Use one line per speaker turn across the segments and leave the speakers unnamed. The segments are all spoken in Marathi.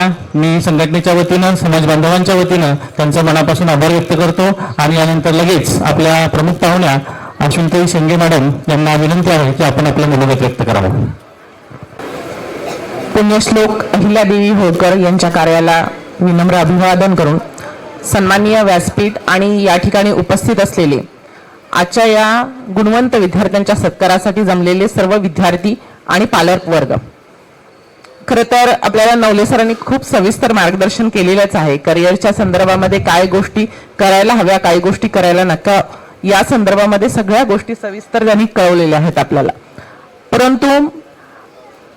मी संघटनेच्या वतीनं समाज बांधवांच्या वतीनं त्यांचा मनापासून आभार व्यक्त करतो आणि यानंतर लगेच आपल्या प्रमुख पाहुण्या अश्विनीताई शेंगे मॅडम यांना विनंती आहे की आपण आपलं मनोगत व्यक्त करावं.
पुण्यश्लोक अहिल्यादेवी होळकर यांच्या कार्याला विनम्र अभिवादन करून सन्माननीय व्यासपीठ आणि या ठिकाणी उपस्थित असलेले आजच्या या गुणवंत विद्यार्थ्यांच्या सत्कारासाठी जमलेले सर्व विद्यार्थी आणि पालक वर्ग, खरं तर आपल्याला नवले सरांनी खूप सविस्तर मार्गदर्शन केलेलंच आहे. करिअरच्या संदर्भामध्ये काय गोष्टी करायला हव्या, काय गोष्टी करायला नका, या संदर्भामध्ये सगळ्या गोष्टी सविस्तर त्यांनी कळवलेल्या आहेत आपल्याला. परंतु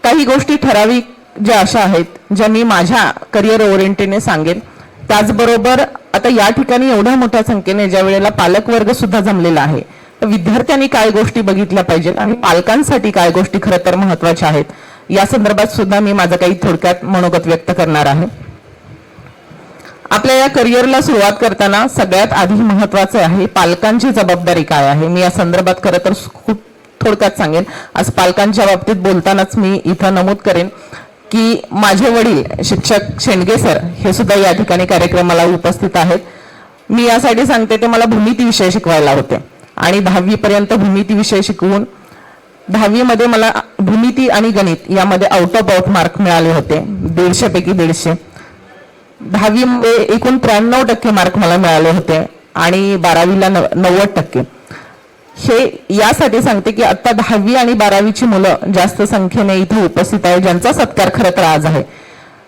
काही गोष्टी ठराविक ज्या अशा आहेत ज्या मी माझ्या करिअर ओरिएंटेडने सांगेन. त्याचबरोबर आता या ठिकाणी एवढ्या मोठ्या संख्येने ज्या वेळेला पालक वर्ग सुद्धा जमलेला आहे, तर विद्यार्थ्यांनी काय गोष्टी बघितल्या पाहिजेत आणि पालकांसाठी काय गोष्टी खरं तर महत्वाच्या आहेत या संदर्भात सुद्धा मी माझं काही थोडक्यात मनोगत व्यक्त करणार आहे. आपल्या या करिअरला सुरुवात करताना सगळ्यात आधी महत्वाचं आहे पालकांची जबाबदारी काय आहे. मी या संदर्भात खरं तर खूप थोडक्यात सांगेन. आज पालकांच्या बाबतीत बोलतानाच मी इथं नमूद करेन की माझे वडील शिक्षक शेंडगे सर हे सुद्धा या ठिकाणी कार्यक्रमाला उपस्थित आहेत. मी यासाठी सांगते ते मला भूमिती विषय शिकवायला होते आणि 10वी पर्यंत भूमिती विषय शिकवून 10वी मध्ये मला भूमिती आणि गणित यामध्ये आउट ऑफ आउट मार्क मिळाले होते, 150 पैकी 150. 10वी मध्ये एकूण 93% मार्क मला मिळाले होते आणि 12वीला 90%. हे यासाठी सांगते की आता 10वी आणि 12वीची मुलं जास्त संख्येने इथे उपस्थित आहे, ज्यांचा सत्कार खरं तर आज आहे.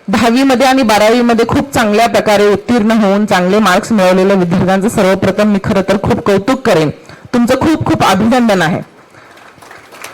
10वी मध्ये आणि 12वी मध्ये खूप चांगल्या प्रकारे उत्तीर्ण होऊन चांगले मार्क्स मिळवलेल्या विद्यार्थ्यांचं सर्वप्रथम मी खरं तर खूप कौतुक करेन. तुमचं खूप खूप अभिनंदन आहे.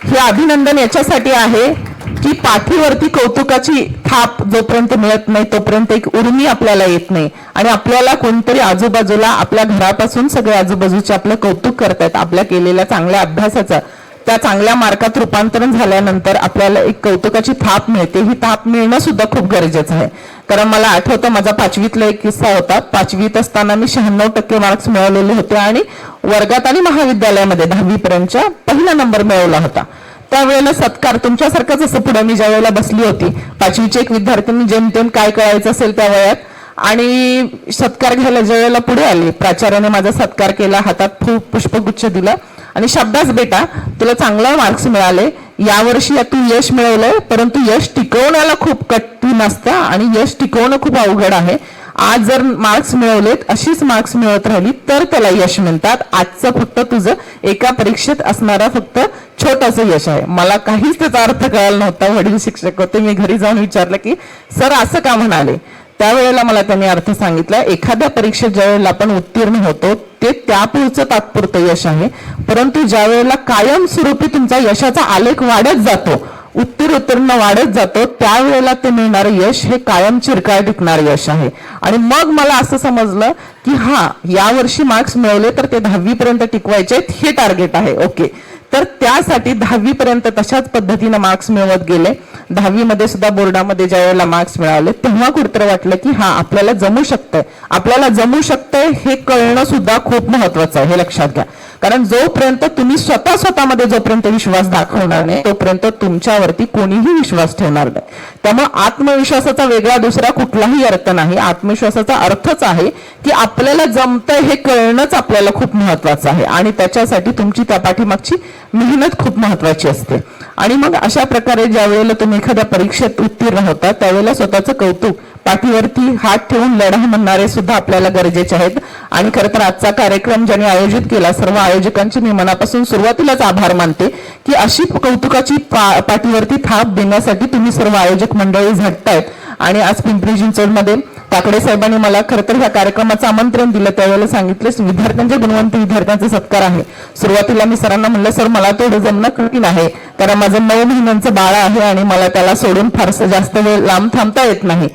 हे अभिनंदन याच्यासाठी आहे की पाठीवरती कौतुकाची थाप जोपर्यंत मिळत नाही तोपर्यंत एक उर्मी आपल्याला येत नाही आणि आपल्याला कोणतरी आजूबाजूला आपल्या घरापासून सगळे आजूबाजूचे आपलं कौतुक करतायत. आपल्या केलेल्या चांगल्या अभ्यासाचं त्या चांगल्या मार्कात रूपांतरण झाल्यानंतर आपल्याला एक कौतुकाची थाप मिळते. ही थाप मिळणं सुद्धा खूप गरजेचं आहे. कारण मला आठवतं माझा 5वीतला एक किस्सा होता. 5वीत असताना मी 96% मार्क्स मिळवलेले होते आणि वर्गात आणि महाविद्यालयामध्ये 10वी पर्यंतच्या पहिला नंबर मिळवला होता. त्यावेळेला सत्कार तुमच्यासारखंच असं पुढे मी ज्या वेळेला बसली होती, 5वीचे एक विद्यार्थ्यांनी जेमतेम काय कळायचं असेल त्या वयात आणि सत्कार घ्यायला ज्या वेळेला पुढे आले, प्राचार्याने माझा सत्कार केला, हातात पुष्पगुच्छ दिला आणि शब्दास बेटा तुला चांगला मार्क्स मिळाले, यावर्षी तू यश मिळवलंय, परंतु यश टिकवण्याला खूप कठीण असतं आणि यश टिकवणं खूप अवघड आहे. आज जर मार्क्स मिळवलेत अशीच मार्क्स मिळवत राहिली तर त्याला यश म्हणतात. आजचं फक्त तुझं एका परीक्षेत असणारा फक्त छोटंसं यश आहे. मला काहीच त्याचा अर्थ कळाला नव्हता. वडील शिक्षक होते. मी घरी जाऊन विचारलं की सर असं का म्हणाले. त्यावेळेला मला त्यांनी अर्थ सांगितला, एखाद्या परीक्षेत ज्या वेळेला आपण उत्तीर्ण होतो ते त्यापुढचं तात्पुरतं यश आहे, परंतु ज्या वेळेला कायमस्वरूपी तुमचा यशाचा आलेख वाढत जातो, उत्तीर्ण वाढत जातो, त्यावेळेला ते मिळणारं यश हे कायम चिरकाळ टिकणारं यश आहे. आणि मग मला असं समजलं की हा यावर्षी मार्क्स मिळवले तर ते 10वी पर्यंत टिकवायचे हे टार्गेट आहे. ओके, तर त्यासाठी 10वी पर्यंत तशाच पद्धतीने मार्क्स मिळवत गेले. 10वी मध्ये सुद्धा बोर्डामध्ये ज्या वेळेला मार्क्स मिळाले तेव्हा कुठेतरी वाटलं की हा आपल्याला जमू शकतंय. आपल्याला जमू शकतंय हे कळणं सुद्धा खूप महत्वाचं आहे, हे लक्षात घ्या. कारण जोपर्यंत तुम्ही स्वतःमध्ये जोपर्यंत विश्वास दाखवणार नाही तोपर्यंत तुमच्यावरती कोणीही विश्वास ठेवणार नाही. त्यामुळे आत्मविश्वासाचा वेगळा दुसरा कुठलाही अर्थ नाही. आत्मविश्वासाचा अर्थच आहे की आपल्याला जमतंय हे कळणंच आपल्याला खूप महत्वाचं आहे आणि त्याच्यासाठी तुमची त्या पाठीमागची मेहनत खूप महत्वाची असते. आणि मग अशा प्रकारे ज्या वेळेला तुम्ही एखाद्या परीक्षेत उत्तीर्ण होता त्यावेळेला स्वतःचं कौतुक पाठीवरती हात ठेवून लढा म्हणणारे सुद्धा आपल्याला गरजेचे आहेत. आणि खरं तर आजचा कार्यक्रम ज्यांनी आयोजित केला सर्व आयोजकांचे मी मनापासून सुरुवातीलाच आभार मानते की अशी कौतुकाची पाठीवरती थाप देण्यासाठी तुम्ही सर्व आयोजक मंडळी झटतायत. आणि आज पिंपरी चिंचवडमध्ये काकडे साहेबांनी मला खरं तर ह्या कार्यक्रमाचं आमंत्रण दिलं. त्यावेळेला सांगितले विद्यार्थ्यांच्या गुणवंत विद्यार्थ्यांचा सत्कार आहे. सुरुवातीला मी सरांना म्हणलं सर मला थोडं जमणं कठीण आहे कारण माझं 9 महिन्यांचं बाळ आहे आणि मला त्याला सोडून फारसं जास्त वेळ लांब थांबता येत नाही.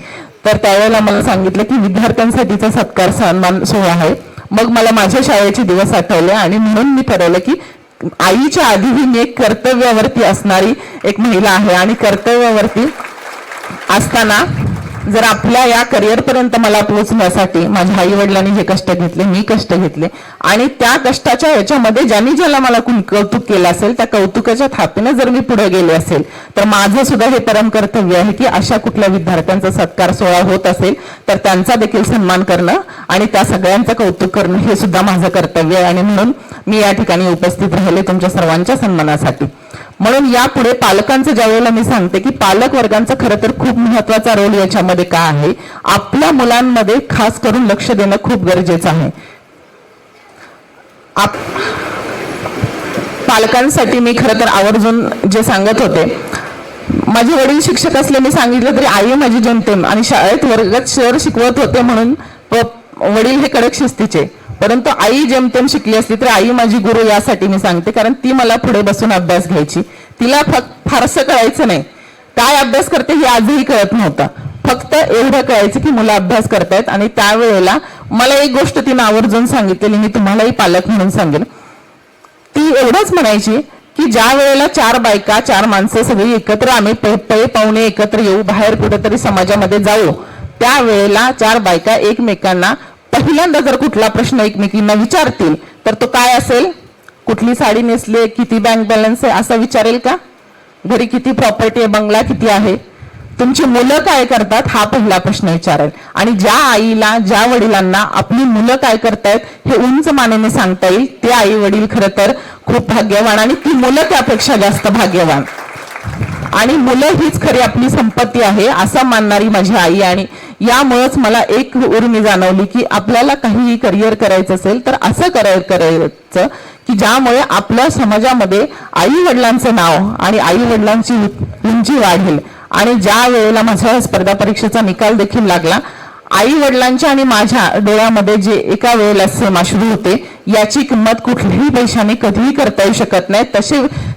तर त्यावेळेला मला सांगितलं की विद्यार्थ्यांसाठीचा सत्कार सन्मान सोहळा आहे. मग मला माझ्या शाळेचे दिवस आठवले आणि म्हणून मी ठरवलं की आईच्या आधीही मी एक कर्तव्यावरती असणारी एक महिला आहे आणि कर्तव्यावरती असताना जर आपल्या या करिअर पर्यंत मला पोहोचण्यासाठी माझ्या आई वडिलांनी जे कष्ट घेतले, मी कष्ट घेतले आणि त्या कष्टाच्या याच्यामध्ये ज्याला मला कौतुक केलं असेल, त्या कौतुकाच्या थापीने जर मी पुढे गेले असेल तर माझं सुद्धा हे परम कर्तव्य आहे की अशा कुठल्या विद्यार्थ्यांचा सत्कार सोहळा होत असेल तर त्यांचा देखील सन्मान करणं आणि त्या सगळ्यांचं कौतुक करणं हे सुद्धा माझं कर्तव्य आहे. आणि म्हणून मी या ठिकाणी उपस्थित राहिले तुमच्या सर्वांच्या सन्मानासाठी. म्हणून यापुढे पालकांचं ज्या वेळेला मी सांगते की पालक वर्गांचा खरं तर खूप महत्वाचा रोल याच्यामध्ये का आहे, आपल्या मुलांमध्ये खास करून लक्ष देणं खूप गरजेचं आहे. पालकांसाठी मी खरं तर आवर्जून जे सांगत होते, माझे वडील शिक्षक असले मी सांगितलं तरी आई माझी जेमतेम आणि शाळेत वर्गात शहर शिकवत होते म्हणून वडील हे कडक शिस्तीचे, परंतु आई जेमतेम शिकली असली तरी आई माझी गुरु यासाठी मी सांगते कारण ती मला पुढे बसून अभ्यास घ्यायची. तिला फारसं कळायचं नाही, काय अभ्यास करते हे आजही कळत नव्हतं, फक्त एवढं कळायचं की मुलं अभ्यास करतायत. आणि त्यावेळेला मला एक गोष्ट तिने आवर्जून सांगितलेली, मी तुम्हालाही पालक म्हणून सांगेन, ती एवढंच म्हणायची की ज्या वेळेला 4 बायका 4 माणसं सगळी एकत्र आम्ही पाहुणे एकत्र येऊ, बाहेर कुठेतरी समाजामध्ये जाऊ, त्यावेळेला 4 बायका एकमेकांना पहिल्यांदा जर कुठला प्रश्न एकमेकींना विचारतील तर तो काय असेल, कुठली साडी नेसले, किती बँक बॅलन्स आहे असं विचारेल का, घरी किती प्रॉपर्टी आहे, बंगला किती आहे, तुमची मुलं काय करतात हा पहिला प्रश्न विचारेल. आणि ज्या आईला ज्या वडिलांना आपली मुलं काय करतायत हे उंच मानेने सांगता येईल ते आई वडील खरं तर खूप भाग्यवान आणि ती मुलं त्यापेक्षा जास्त भाग्यवान. आणि मुलं हीच खरी आपली संपत्ती आहे असं मानणारी माझी आई. आणि यामुळेच मला एक उर्मी जाणवली की आपल्याला काहीही करिअर करायचं असेल तर असं करायचं की ज्यामुळे आपल्या समाजामध्ये आई वडिलांचं नाव आणि आई वडिलांची उंची वाढेल. आणि ज्या वेळेला माझ्या स्पर्धा परीक्षेचा निकाल देखील लागला, आई वडिलांच्या आणि माझ्या डोळ्यामध्ये जे एका वेळेला सेम अश्रू होते याची किंमत कुठल्याही पैशाने कधीही करता येऊ शकत नाही.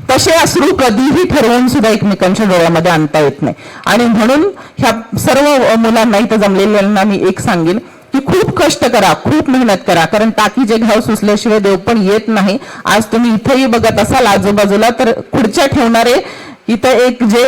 तसे अश्रू कधीही ठरवून सुद्धा एकमेकांच्या डोळ्यामध्ये आणता येत नाही. आणि म्हणून ह्या सर्व मुलांना इथं जमलेल्यांना मी एक सांगेन की खूप कष्ट करा, खूप मेहनत करा, कारण टाकीचे घाव सुचल्याशिवाय देव पण येत नाही. आज तुम्ही इथेही बघत असाल आजूबाजूला तर खुर्च्या ठेवणारे इथं एक जे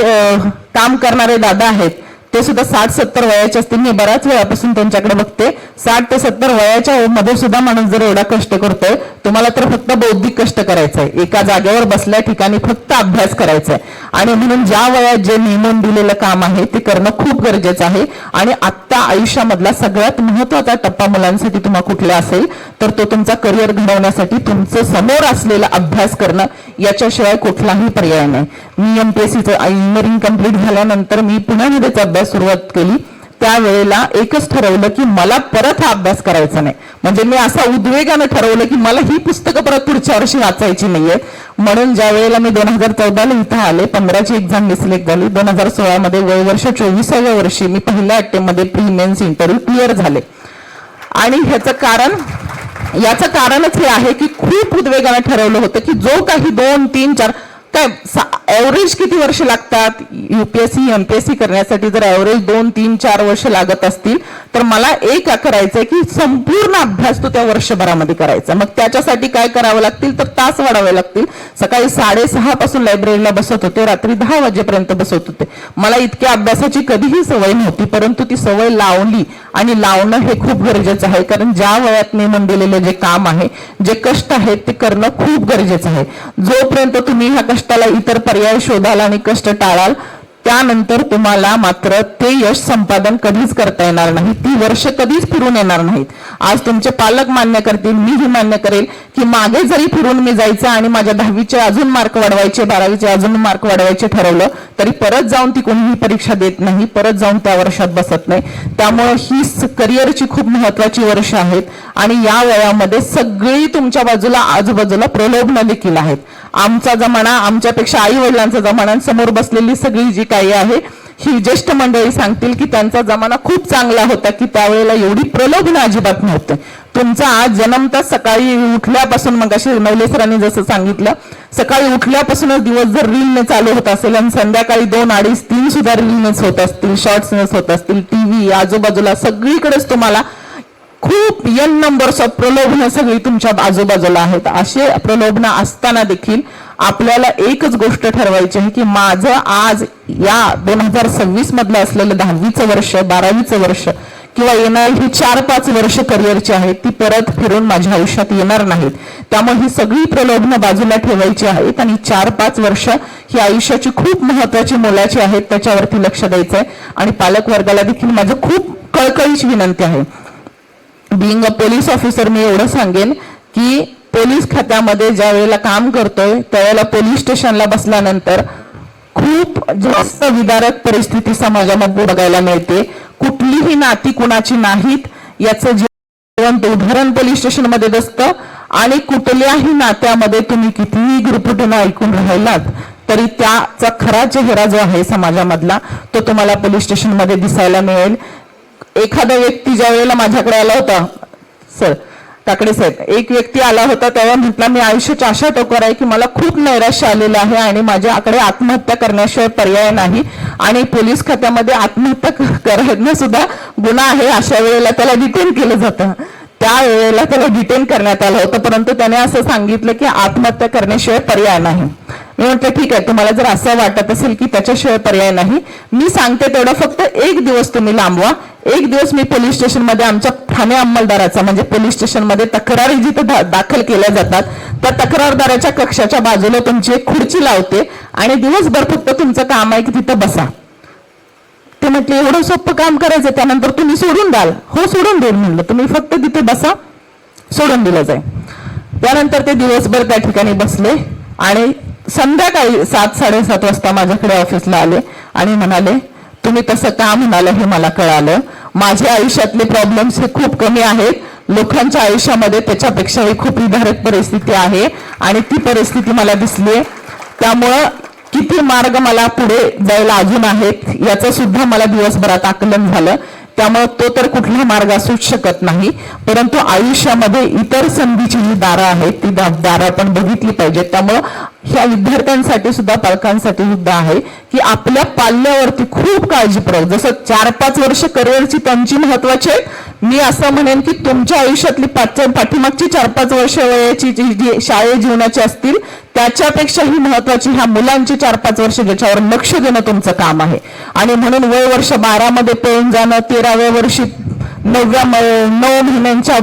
काम करणारे दादा आहेत ते सुद्धा 60-70 वयाचे असतील. मी बऱ्याच वेळापासून त्यांच्याकडे बघते, 60 ते 70 वयाच्या मध्ये सुद्धा माणूस जर एवढा कष्ट करतोय, तुम्हाला तर फक्त बौद्धिक कष्ट करायचंय, एका जागेवर बसल्या ठिकाणी फक्त अभ्यास करायचाय. आणि म्हणून ज्या वयात जे नेमून दिलेलं काम आहे ते करणं खूप गरजेचं आहे. आणि आत्ता आयुष्यामधला सगळ्यात महत्वाचा टप्पा मुलांसाठी तुम्हा कुठला असेल तर तो तुमचा करिअर घडवण्यासाठी तुमचं समोर असलेला अभ्यास करणं, याच्याशिवाय कुठलाही पर्याय नाही. मी MPSCचं इंजिनिअरिंग कंप्लीट झाल्यानंतर मी पुण्यामध्येच अभ्यास सुरुवात केली. त्यावेळेला एकच ठरवलं की मला परत हा अभ्यास करायचा नाही. म्हणजे मी असा उद्वेगानं ठरवलं की मला ही पुस्तकं परत पुढच्या वर्षी वाचायची नाहीये. म्हणून ज्या वेळेला मी 2014ला इथं आले, 15ची एक्झाम सिलेक्ट झाली, 2016 मध्ये वर्ष 24व्या वर्षी मी पहिल्या अटेम्प्ट मध्ये प्री मेन्स इंटरव्ह्यू क्लिअर झाले. आणि याचं कारणच हे आहे की खूप उद्वेगानं ठरवलं होतं की जो काही 2, 3, 4 काय ऍव्हरेज किती वर्ष लागतात UPSC MPSC करण्यासाठी, जर ऍव्हरेज 2, 3, 4 वर्ष लागत असतील तर मला एक करायचंय की संपूर्ण अभ्यास तो त्या वर्षभरामध्ये करायचा. मग त्याच्यासाठी काय करावं लागतील तर तास वाढावे लागतील. सकाळी 6:30 पासून लायब्ररीला बसत होते, रात्री 10 वाजेपर्यंत बसत होते. मला इतक्या अभ्यासाची कधीही सवय नव्हती, परंतु ती सवय लावली आणि लावणं हे खूप गरजेचं आहे. कारण ज्या वयात नेमून दिलेलं जे काम आहे, जे कष्ट आहेत ते करणं खूप गरजेचं आहे. जोपर्यंत तुम्ही ह्या कष्टाला इतर पर्याय शोधाल आणि कष्ट टाळाल त्यानंतर तुम्हाला मात्र ते यश संपादन कधीच करता येणार नाही, ती वर्ष कधीच फिरून येणार नाहीत. आज तुमचे पालक मान्य करतील, मीही मान्य करेल की मागे जरी फिरून मी जायचं आणि माझ्या 10वीचे अजून मार्क वाढवायचे, 12वीचे अजून मार्क वाढवायचे ठरवलं तरी परत जाऊन ती कोणीही परीक्षा देत नाही, परत जाऊन त्या वर्षात बसत नाही. त्यामुळे ही करिअरची खूप महत्वाची वर्ष आहेत. आणि या वयामध्ये सगळी तुमच्या बाजूला आजूबाजूला प्रलोभनं देखील आहेत. आमचा जमाना, आमच्यापेक्षा आई वडिलांचा जमाना, समोर बसलेली सगळी जी काही आहे ही ज्येष्ठ मंडळी सांगतील की त्यांचा जमाना खूप चांगला होता की त्यावेळेला एवढी प्रलोभनं अजिबात नव्हते. तुमचा आज जन्मताच सकाळी उठल्यापासून, मग अशी नवले सरांनी जसं सांगितलं, सकाळी उठल्यापासूनच दिवस जर रीलने चालू होत असेल आणि संध्याकाळी 2, 2.5, 3 सुद्धा रीलनेच होत असतील, शॉर्ट्सनेच होत असतील, TV आजूबाजूला सगळीकडेच तुम्हाला खूप नंबर्स ऑफ प्रलोभनं सगळी तुमच्या आजूबाजूला आहेत. असे प्रलोभनं असताना देखील आपल्याला एकच गोष्ट ठरवायची आहे की माझं आज या 2026 मधलं असलेलं 10वीचं वर्ष, 12वीचं वर्ष किंवा येणारी ही 4-5 वर्ष करिअरची आहेत ती परत फिरून माझ्या आयुष्यात येणार नाहीत. त्यामुळे ही सगळी प्रलोभनं बाजूला ठेवायची आहेत आणि 4-5 वर्ष ही आयुष्याची खूप महत्वाची मोलाची आहेत, त्याच्यावरती लक्ष द्यायचंय. आणि पालक वर्गाला देखील माझं खूप कळकळीची विनंती आहे. बिईंग अ पोलीस ऑफिसर मी एवढं सांगेन की पोलीस खात्यामध्ये ज्या वेळेला काम करतोय त्यावेळेला पोलीस स्टेशनला बसल्यानंतर खूप जास्त विदारक परिस्थिती समाजामध्ये बघायला मिळते. कुठलीही नाती कुणाची नाहीत याचं जिवंत उदाहरण पोलीस स्टेशनमध्ये दिसतं. आणि कुठल्याही नात्यामध्ये तुम्ही कितीही गुरफटून ऐकून राहिलात तरी त्याचा खरा चेहरा जो आहे समाजामधला तो तुम्हाला पोलीस स्टेशनमध्ये दिसायला मिळेल. एखादा व्यक्ती ज्या वेळेला माझ्याकडे आला होता, सर काकडे साहेब, एक व्यक्ती आला होता तेव्हा म्हटला मी आयुष्याच्या अशा टोकर आहे की मला खूप नैराश्य आलेलं आहे आणि माझ्याकडे आत्महत्या करण्याशिवाय पर्याय नाही आणि पोलीस खात्यामध्ये आत्महत्या करणं सुद्धा गुन्हा आहे. अशा वेळेला त्याला डिटेन केलं जातं. त्या वेळेला त्याला डिटेन करण्यात आलं होतं, परंतु त्याने असं सांगितलं की आत्महत्या करण्याशिवाय पर्याय नाही. मी म्हटलं ठीक आहे, तुम्हाला जर असं वाटत असेल की त्याच्याशिवाय पर्याय नाही, मी सांगते तेवढं फक्त 1 दिवस तुम्ही लांबवा. 1 दिवस मी पोलीस स्टेशनमध्ये आमच्या ठाणे अंमलदाराचा म्हणजे पोलीस स्टेशनमध्ये तक्रारी जिथे दाखल केल्या जातात त्या तक्रारदाराच्या कक्षाच्या बाजूला तुमची एक खुर्ची लावते आणि दिवसभर फक्त तुमचं काम आहे की तिथं बसा. ते म्हटले एवढं सोपं काम करायचं, त्यानंतर तुम्ही सोडून द्याल? हो सोडून देईल म्हणलं, तुम्ही फक्त तिथे बसा, सोडून दिलं जाईल. त्यानंतर ते दिवसभर त्या ठिकाणी बसले आणि संध्याकाळी 7-7:30 वाजता माझ्याकडे ऑफिसला आले आणि म्हणाले तुम्ही तसं का म्हणाले हे मला कळालं. माझ्या आयुष्यातले प्रॉब्लेम्स हे खूप कमी आहेत, लोकांच्या आयुष्यामध्ये त्याच्यापेक्षाही खूप विदारक परिस्थिती आहे आणि ती परिस्थिती मला दिसली. त्यामुळं किती मार्ग मला पुढे जायला अजून आहेत याचं सुद्धा मला दिवसभरात आकलन झालं. त्यामुळे तो तर कुठला मार्ग असूच शकत नाही, परंतु आयुष्यामध्ये इतर संधीची जी दारं आहेत ती दारं आपण बघितली पाहिजेत. त्यामुळं ह्या विद्यार्थ्यांसाठी सुद्धा पालकांसाठी सुद्धा आहे की आपल्या पाल्यावरती खूप काळजीपूर्वक, जसं 4-5 वर्ष करिअरची त्यांची महत्वाची आहेत, मी असं म्हणेन की तुमच्या आयुष्यातली पाठीमागची 4-5 वर्ष वयाची जी शाळे जीवनाची असतील त्याच्यापेक्षाही महत्वाची ह्या मुलांची 4-5 वर्ष ज्याच्यावर लक्ष देणं तुमचं काम आहे. आणि म्हणून वय वर्ष 12 मध्ये पळून जाणं, 13व्या वर्षी 9 महिन्यांच्या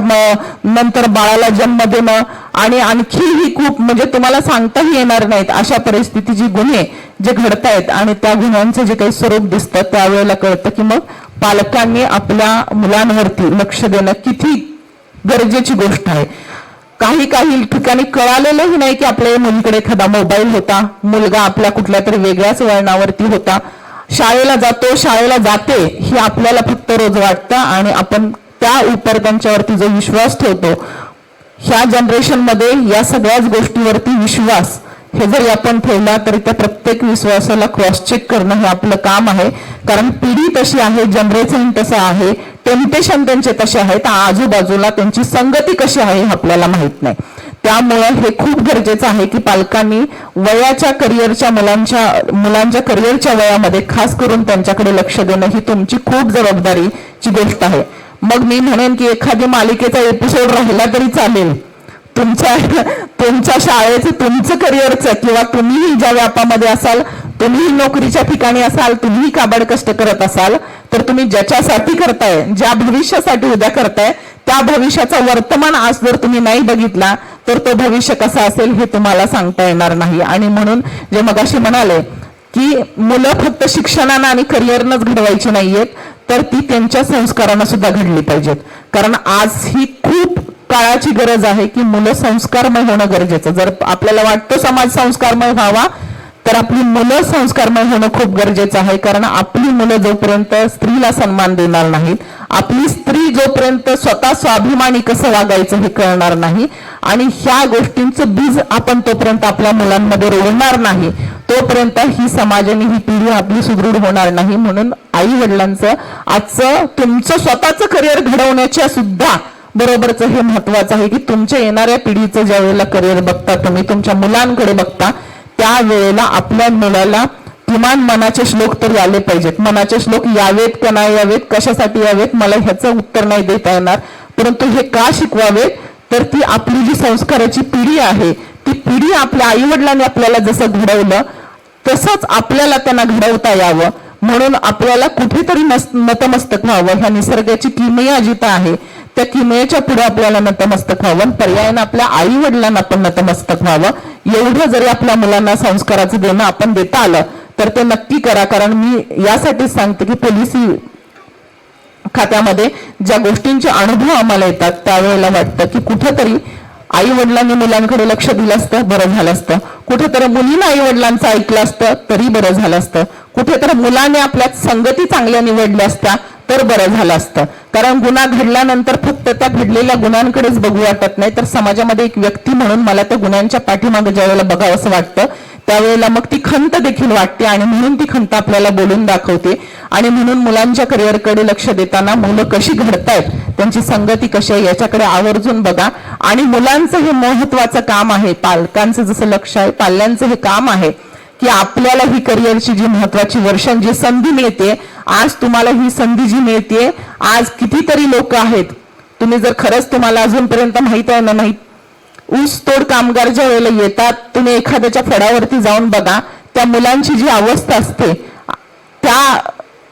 नंतर बाळाला जन्म देणं आणि आणखीही खूप म्हणजे तुम्हाला सांगताही येणार नाहीत अशा परिस्थितीची गुन्हे जे घडतायत आणि त्या गुन्ह्यांचं जे काही स्वरूप दिसतं त्यावेळेला कळतं की मग पालकांनी आपल्या मुलांवरती लक्ष देणं किती गरजेची गोष्ट आहे. काही ठिकाणी कळालेलंही नाही की आपल्या मुलीकडे एखादा मोबाईल होता, मुलगा आपल्या कुठल्या तरी वेगळ्याच वळणावरती होता, शाळेला जातो, शाळेला जाते ही आपल्याला फक्त रोज वाटतं आणि आपण त्या उपर त्यांच्यावरती जो विश्वास ठेवतो. ह्या जनरेशनमध्ये या सगळ्याच गोष्टीवरती विश्वास हे जरी आपण ठेवला तरी त्या प्रत्येक विश्वासाला क्रॉस चेक करणं हे आपलं काम आहे. कारण पिढी तशी आहे, जनरेशन तसं आहे, टेम्पटेशन त्यांचे तसे आहेत, आजूबाजूला त्यांची संगती कशी आहे हे आपल्याला माहित नाही. त्यामुळे हे खूप गरजेचं आहे की पालकांनी वयाच्या करिअरच्या मुलांच्या करिअरच्या वयामध्ये खास करून त्यांच्याकडे लक्ष देणं ही तुमची खूप जबाबदारीची गोष्ट आहे. मग मी म्हणेन की एखादी मालिकेचा एपिसोड राहिला तरी चालेल, तुमच्या शाळेचं, तुमचं करिअरचं किंवा तुम्हीही ज्या व्यापामध्ये असाल, तुम्हीही नोकरीच्या ठिकाणी असाल, तुम्हीही काबाड कष्ट करत असाल तर तुम्ही ज्याच्यासाठी करताय, ज्या भविष्यासाठी उद्या करताय त्या भविष्याचा वर्तमान आज जर तुम्ही नाही बघितला तर तो भविष्य कसा असेल हे तुम्हाला सांगता येणार नाही. आणि म्हणून जे मगाशी म्हणाले की मुलं फक्त शिक्षणानं आणि करिअरनंच घडवायची नाहीयेत तर ती त्यांच्या संस्कारानं सुद्धा घडली पाहिजेत. कारण आज ही खूप काळाची गरज आहे की मुलं संस्कारमय होणं गरजेचं. जर आपल्याला वाटतं समाज संस्कारमय व्हावा तर आपली मुलं संस्कारमय होणं खूप गरजेचं आहे. कारण आपली मुलं जोपर्यंत स्त्रीला सन्मान देणार नाहीत, आपली स्त्री जोपर्यंत स्वतः स्वाभिमानी कसं वागायचं हे कळणार नाही आणि ह्या गोष्टींचं बीज आपण तोपर्यंत आपल्या मुलांमध्ये रोवणार नाही तोपर्यंत ही समाजाने ही पिढी आपली सुदृढ होणार नाही. म्हणून आई वडिलांचं आजचं तुमचं स्वतःचं करिअर घडवण्याच्या सुद्धा बरोबरच हे महत्वाचं आहे की तुमच्या येणाऱ्या पिढीचं ज्या वेळेला करिअर बघता, तुम्ही तुमच्या मुलांकडे बघता, त्यावेळेला आपल्या मुलाला किमान मनाचे श्लोक तरी आले पाहिजेत. मनाचे श्लोक यावेत का नाही यावेत, कशासाठी यावेत मला ह्याचं उत्तर नाही देता येणार, परंतु हे का शिकवावेत तर ती आपली जी संस्काराची पिढी आहे ती पिढी आपल्या आई वडिलांनी आपल्याला जसं घडवलं तसंच आपल्याला त्यांना घडवता यावं म्हणून आपल्याला कुठेतरी नतमस्तक व्हावं. ह्या निसर्गाची किमया जिथं आहे त्या किमयेच्या पुढे आपल्याला नतमस्तक व्हावं, पर्यायानं आपल्या आई वडिलांना पण नतमस्तक व्हावं. एवढं जरी आपल्या मुलांना संस्काराचं देणं आपण देता आलं तर ते नक्की करा. कारण मी यासाठीच सांगते की पोलिस खात्यामध्ये ज्या गोष्टींचे अनुभव आम्हाला येतात त्यावेळेला वाटतं की कुठेतरी आई वडिलांनी मुलांकडे लक्ष दिलं असतं बरं झालं असतं, कुठेतरी मुलीनं आई वडिलांचं ऐकलं असतं तरी बरं झालं असतं, कुठेतरी मुलाने आपल्या संगती चांगल्या निवडल्या असत्या तर बरं झालं असतं. कारण गुन्हा घडल्यानंतर फक्त त्या घडलेल्या गुन्ह्यांकडेच बघू वाटत नाही तर समाजामध्ये एक व्यक्ती म्हणून मला त्या गुन्ह्यांच्या पाठीमागे ज्या वेळेला बघावं असं वाटतं त्यावेळेला मग ती खंत देखील वाटते आणि म्हणून ती खंत आपल्याला बोलून दाखवते. आणि म्हणून मुलांच्या करिअरकडे लक्ष देताना मुलं कशी घडतायत, त्यांची संगती कशी आहे याच्याकडे आवर्जून बघा. आणि मुलांचं हे महत्वाचं काम आहे, पालकांचं जसं लक्ष आहे पाल्यांचं हे काम आहे की आपल्याला ही करिअरची जी महत्वाची वर्षण जी संधी मिळते, आज तुम्हाला ही संधी जी मिळते, आज कितीतरी लोक आहेत, तुम्ही जर खरंच तुम्हाला अजूनपर्यंत माहित आहे ना, नाही ऊस तोड कामगार ज्या वेळेला येतात तुम्ही एखाद्याच्या फडावरती जाऊन बघा, त्या मुलांची जी अवस्था असते त्या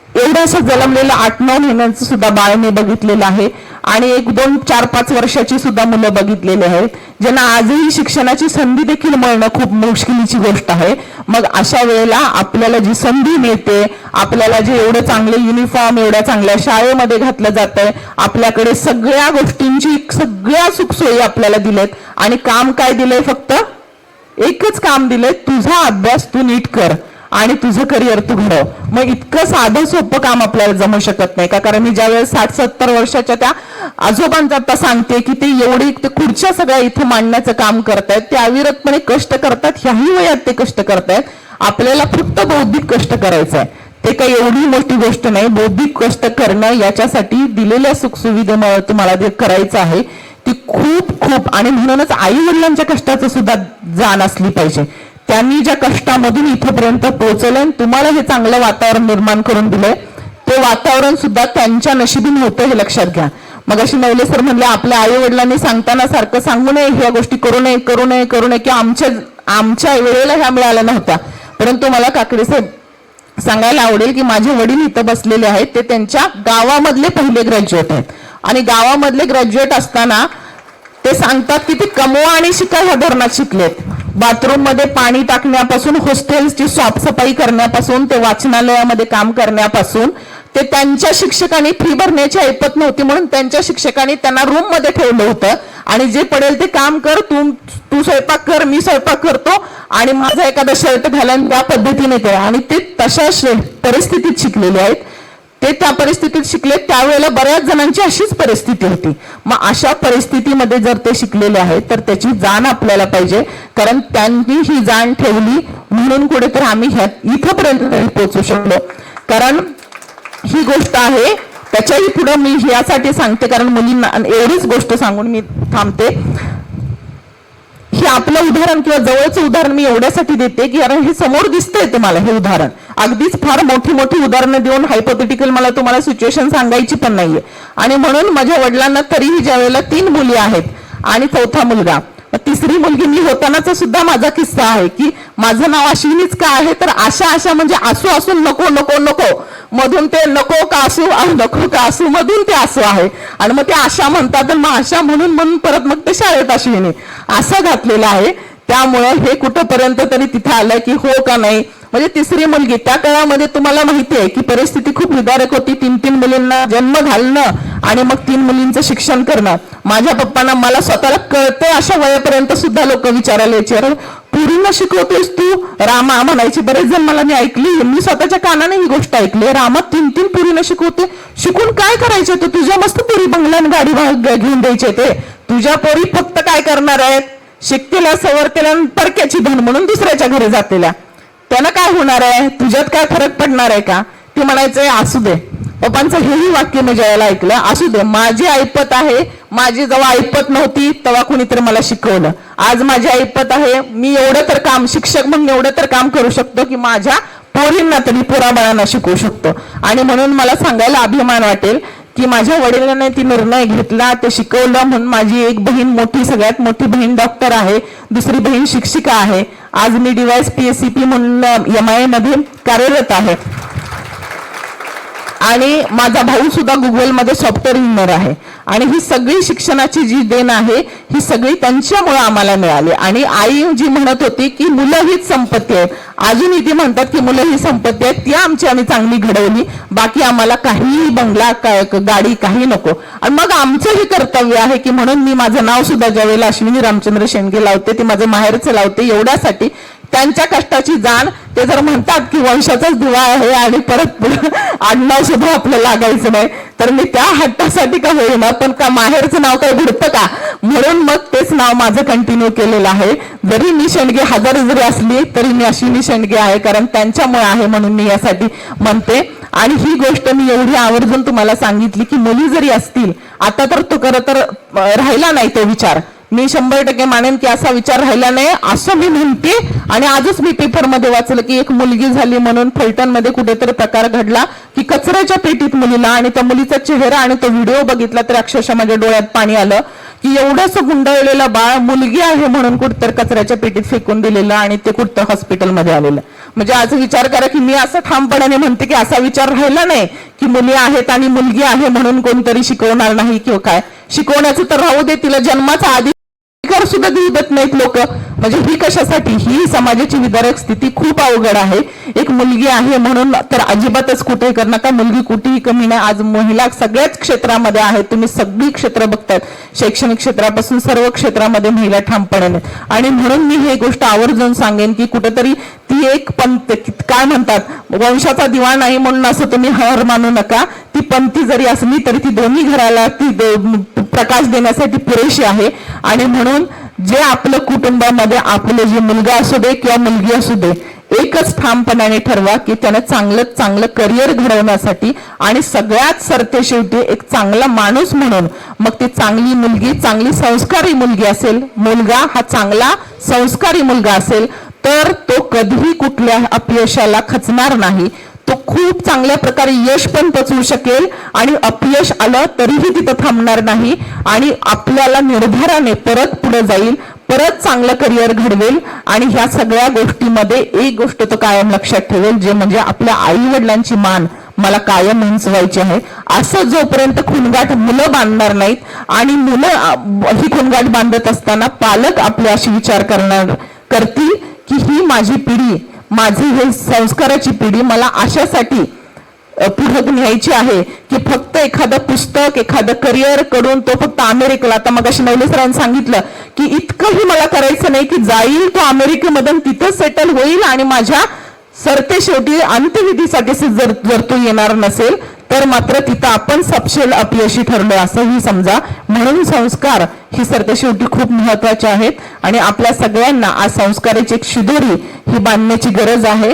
एवढ्याशा जन्मलेलं 8-9 महिन्यांचं सुद्धा बाळ मी बघितलेलं आहे आणि 1-2, 4-5 वर्षाची सुद्धा मुलं बघितलेली आहेत ज्यांना आजही शिक्षणाची संधी देखील मिळणं खूप मुश्किलीची गोष्ट आहे. मग अशा वेळेला आपल्याला जी संधी मिळते, आपल्याला जे एवढं चांगले युनिफॉर्म एवढ्या चांगल्या शाळेमध्ये घातलं जातंय, आपल्याकडे सगळ्या गोष्टींची सगळ्या सुखसोयी आपल्याला दिलेत आणि काम काय दिलंय, फक्त एकच काम दिलंय, तुझा अभ्यास तू नीट कर आणि तुझं करिअर तू घडव. मग इतकं साधं सोपं काम आपल्याला जमू शकत नाही का? कारण मी ज्यावेळेस 60-70 वर्षाच्या त्या आजोबांचा आता सांगते की ते एवढी खुर्च्या सगळ्या इथं मांडण्याचं काम करतायत, ते अविरतपणे कष्ट करतात, ह्याही वयात ते कष्ट करतायत. आपल्याला फक्त बौद्धिक कष्ट करायचं आहे, ते काही एवढी मोठी गोष्ट नाही. बौद्धिक कष्ट करणं याच्यासाठी दिलेल्या सुखसुविधेमुळे तुम्हाला जे करायचं आहे ती खूप आणि म्हणूनच आई वडिलांच्या कष्टाचं सुद्धा जाण असली पाहिजे. त्यांनी ज्या कष्टामधून इथपर्यंत पोहोचवलं, तुम्हाला हे चांगलं वातावरण निर्माण करून दिलंय, ते वातावरण सुद्धा त्यांच्या नशिबीने होतं हे लक्षात घ्या. मग अशी नवले सर म्हणले आपल्या आई वडिलांनी सांगताना सारखं सांगू नये, ह्या गोष्टी करू नये की आमच्या वेळेला ह्या मिळाल्या नव्हत्या. परंतु मला काकडे साहेब सांगायला आवडेल की माझे वडील इथं बसलेले आहेत, ते त्यांच्या गावामधले पहिले ग्रॅज्युएट आहेत आणि गावामधले ग्रॅज्युएट असताना ते सांगतात की ते कमवा आणि शिका ह्या धोरणात शिकलेत. बाथरूम मध्ये पाणी टाकण्यापासून, हॉस्टेल्सची साफसफाई करण्यापासून, ते वाचनालयामध्ये काम करण्यापासून, ते त्यांच्या शिक्षकांनी फी भरण्याची ऐपत नव्हती म्हणून त्यांच्या शिक्षकांनी त्यांना रूम मध्ये ठेवलं होतं आणि जे पडेल ते काम कर, तू स्वयंपाक कर, मी स्वयंपाक करतो आणि माझा एखादा शर्ट घालून त्या पद्धतीने ते, आणि ते तशा परिस्थितीत शिकलेले आहेत. ते त्या परिस्थितीत शिकले त्यावेळेला बऱ्याच जणांची अशीच परिस्थिती होती. मग अशा परिस्थितीमध्ये जर ते शिकलेले आहेत तर त्याची जाण आपल्याला पाहिजे, कारण त्यांनी ही जाण ठेवली म्हणून कुठेतरी आम्ही इथपर्यंत पोहोचू शकलो. कारण ही गोष्ट आहे, त्याच्याही पुढे मी यासाठी सांगते कारण मुलींना एवढीच गोष्ट सांगून मी थांबते. हे आपलं उदाहरण किंवा जवळचं उदाहरण मी एवढ्यासाठी देते की कारण हे समोर दिसतंय तुम्हाला, हे उदाहरण अगदीच फार मोठी उदाहरणं देऊन हायपोथेटिकल मला तुम्हाला सिच्युएशन सांगायची पण नाहीये. आणि म्हणून माझ्या वडिलांना तरीही ज्या वेळेला 3 मुली आहेत आणि 4था मुलगा, 3री मुलगी मी होतानाचा सुद्धा माझा किस्सा आहे की माझं नाव अश्विनीच का आहे तर आशा म्हणजे आसू असून नको मधून ते नको का असू मधून ते आसू आहे आणि मग ते आशा म्हणतात मग आशा म्हणून परत मग ते शाळेत अश्विनी असं घातलेलं आहे. त्यामुळे हे कुठंपर्यंत तरी तिथे आलंय की हो का नाही. म्हणजे 3री मुलगी, त्या काळामध्ये तुम्हाला माहिती आहे की परिस्थिती खूप विदारक होती. 3 मुलींना जन्म घालणं आणि मग 3 मुलींचं शिक्षण करणं. माझ्या पप्पांना मला स्वतःला कळतंय अशा वयापर्यंत सुद्धा लोक विचारायला यायचे, अरे पुरींना शिकवतेस तू, रामा म्हणायची. बरेच जण मला मी ऐकली, मी स्वतःच्या कानाने ही गोष्ट ऐकली, रामा 3 पुरींना शिकवते, शिकून काय करायचे? तर तुझ्या मस्त पुरी बंगल्यान गाडी घेऊन द्यायचे, ते तुझ्या पोरी फक्त काय करणार आहेत, शिकतेल्या सवरतेल्या परक्याची धन म्हणून दुसऱ्याच्या घरी जातेल्या, त्यानं काय होणार आहे, तुझ्यात काय फरक पडणार आहे का? ते म्हणायचंय असू दे. पप्पांचं हेही वाक्य मी ज्यावेळेला ऐकलं, असू दे, माझी ऐपत आहे, माझी जेव्हा ऐपत नव्हती तेव्हा कुणीतरी मला शिकवलं, आज माझी ऐपत आहे, मी एवढं तर काम शिक्षक म्हणून एवढं तर काम करू शकतो की माझ्या पोरींना तरी पोराबाळांना शिकवू शकतो. आणि म्हणून मला सांगायला अभिमान वाटेल की माझ्या वडिलांनी ती निर्णय घेतला, ते शिकवलं म्हणून माझी एक बहीण, सगळ्यात मोठी बहीण डॉक्टर आहे, दुसरी बहीण शिक्षिका आहे. आज मी डिवाइस PSCP म्हणून MIA मध्ये कार्यरत आहे आणि माझा भाऊ सुद्धा गुगलमध्ये सॉफ्टवेअर इंजिनियर आहे. आणि ही सगळी शिक्षणाची जी देण आहे ही सगळी त्यांच्यामुळे आम्हाला मिळाली. आणि आई जी म्हणत होती की मुलं हीच संपत्ती आहे, अजूनही ती म्हणतात की मुलं ही संपत्ती आहे, ती आमची आम्ही चांगली घडवली, बाकी आम्हाला काही बंगला गाडी काही नको. आणि मग आमचं हे कर्तव्य आहे की म्हणून मी माझं नाव सुद्धा ज्यावेळेला अश्विनी रामचंद्र शेंडगे लावते ते माझं माहेरचं लावते एवढ्यासाठी त्यांच्या कष्टाची जाण. ते जर म्हणतात की वंशाचाच दिवा आहे आणि परत आडनाव सुद्धा आपलं लागायचं नाही, तर मी त्या हट्टासाठी का होईना पण का माहेरचं नाव काय घडतं का म्हणून मग तेच नाव माझं कंटिन्यू केलेलं आहे. जरी मी शेंडगे हजार जरी असली तरी मी अश्विनी शेंडगे आहे, कारण त्यांच्यामुळे आहे म्हणून मी यासाठी म्हणते. आणि ही गोष्ट मी एवढी आवर्जून तुम्हाला सांगितली की मुली जरी असतील, आता तर तो खरं तर राहिला नाही तो विचार, मी 100% मानेन की असा विचार राहिला नाही असं मी म्हणते. आणि आजच मी पेपरमध्ये वाचलं की एक मुलगी झाली म्हणून फलटणमध्ये कुठेतरी प्रकार घडला की कचऱ्याच्या पेटीत मुलीला, आणि त्या मुलीचा चेहरा आणि तो व्हिडिओ बघितला तर अक्षरशः माझ्या डोळ्यात पाणी आलं की एवढंसं गुंडाळलेलं बाळ मुलगी आहे म्हणून कुठतर कचऱ्याच्या पेटीत फेकून दिलेलं आणि ते कुठतं हॉस्पिटलमध्ये आलेलं. म्हणजे आज विचार करा की मी असं ठामपणाने म्हणते की असा विचार राहिला नाही की मुली आहेत आणि मुलगी आहे म्हणून कोणतरी शिकवणार नाही किंवा काय. शिकवण्याचं तर राहू दे, तिला जन्माचा आधी सुद्धा देऊ देत नाहीत लोक. म्हणजे ही कशासाठी, ही समाजाची विदारक स्थिती खूप अवघड आहे. एक मुलगी आहे म्हणून तर अजिबातच कुठेही कर नका, मुलगी कुठेही कमी नाही. आज महिला सगळ्याच क्षेत्रामध्ये आहेत, तुम्ही सगळी क्षेत्र बघतायत, शैक्षणिक क्षेत्रापासून सर्व क्षेत्रामध्ये महिला ठामपणे. आणि म्हणून मी ही गोष्ट आवर्जून सांगेन की कुठेतरी ती एक पंथ काय म्हणतात वंशाचा दिवा नाही म्हणून असं तुम्ही हार मानू नका. ती पंथी जरी असली तरी ती दोन्ही घराला ती प्रकाश देण्यासाठी पुरेशी आहे. आणि म्हणून जे आपलं कुटुंबामध्ये आपले जे मुलगा असू दे किंवा मुलगी असू दे, एकच ठामपणाने ठरवा की त्यानं चांगलं करिअर घडवण्यासाठी आणि सगळ्यात सरते शेवटी एक चांगला माणूस म्हणून, मग ती चांगली मुलगी चांगली संस्कारी मुलगी असेल, मुलगा हा चांगला संस्कारी मुलगा असेल तर तो कधीही कुठल्या अपयशाला खचणार नाही. तो खूप चांगल्या प्रकारे यश पण पोचवू शकेल आणि अपयश आलं तरीही तिथं थांबणार नाही आणि आपल्याला निर्धाराने परत पुढे जाईल, परत चांगलं करिअर घडवेल. आणि ह्या सगळ्या गोष्टीमध्ये एक गोष्ट तो कायम लक्षात ठेवेल, जे म्हणजे आपल्या आई वडिलांची मान मला कायम उंचवायची आहे. असं जोपर्यंत खुणगाठ मुलं बांधणार नाहीत आणि मुलं ही खुणगाठ बांधत असताना पालक आपले अशी विचार करतील की ही माझी पिढी, माझी हे संस्काराची पिढी मला अशासाठी पुढे न्यायची आहे की फक्त एखादं पुस्तक एखादं करिअर करून तो फक्त अमेरिकेला, आता मग अशी नवले सरांनी सांगितलं की इतकंही मला करायचं नाही की जाईल तो अमेरिकेमधून तिथं सेटल होईल आणि माझ्या सरते शेवटी अंत्यविधीसाठी जर तो येणार नसेल तर मात्र तिथं आपण सपशेल अपयशी ठरलो असंही समजा. म्हणून संस्कार ही सरते शेवटी खूप महत्वाचे आहेत आणि आपल्या सगळ्यांना आज संस्काराची एक शिदोरी ही बांधण्याची गरज आहे.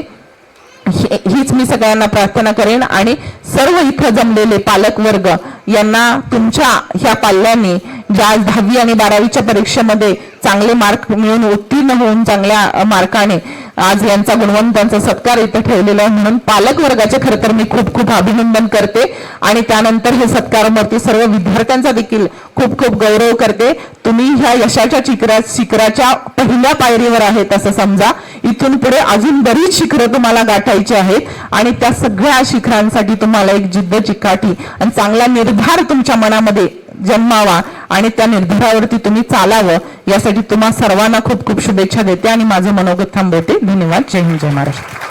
हीच मी सगळ्यांना प्रार्थना करेन. आणि सर्व इथं जमलेले पालक वर्ग यांना तुमच्या ह्या पाल्यांनी ज्या 10वी आणि 12वीच्या परीक्षेमध्ये चांगले मार्क मिळवून उत्तीर्ण होऊन चांगल्या मार्काने आज यांचा गुणवंतांचा सत्कार इथं ठेवलेला आहे, म्हणून पालक वर्गाचे खरं तर मी खूप खूप अभिनंदन करते. आणि त्यानंतर हे सत्कारमूर्ती सर्व विद्यार्थ्यांचा देखील खूप खूप गौरव करते. तुम्ही ह्या यशाच्या शिखराच्या पहिल्या पायरीवर आहेत असं समजा. इथून पुढे अजून बरीच शिखरं तुम्हाला गाठायची आहेत आणि त्या सगळ्या शिखरांसाठी तुम्हाला एक जिद्द चिकाटी आणि चांगला निर्धार तुमच्या मनामध्ये जन्मावा आणि त्या निर्धारावरती तुम्ही चालावं, यासाठी तुम्हा सर्वांना खूप खूप शुभेच्छा देते आणि माझं मनोगत थांबवते. धन्यवाद. जय हिंद, जय महाराष्ट्र.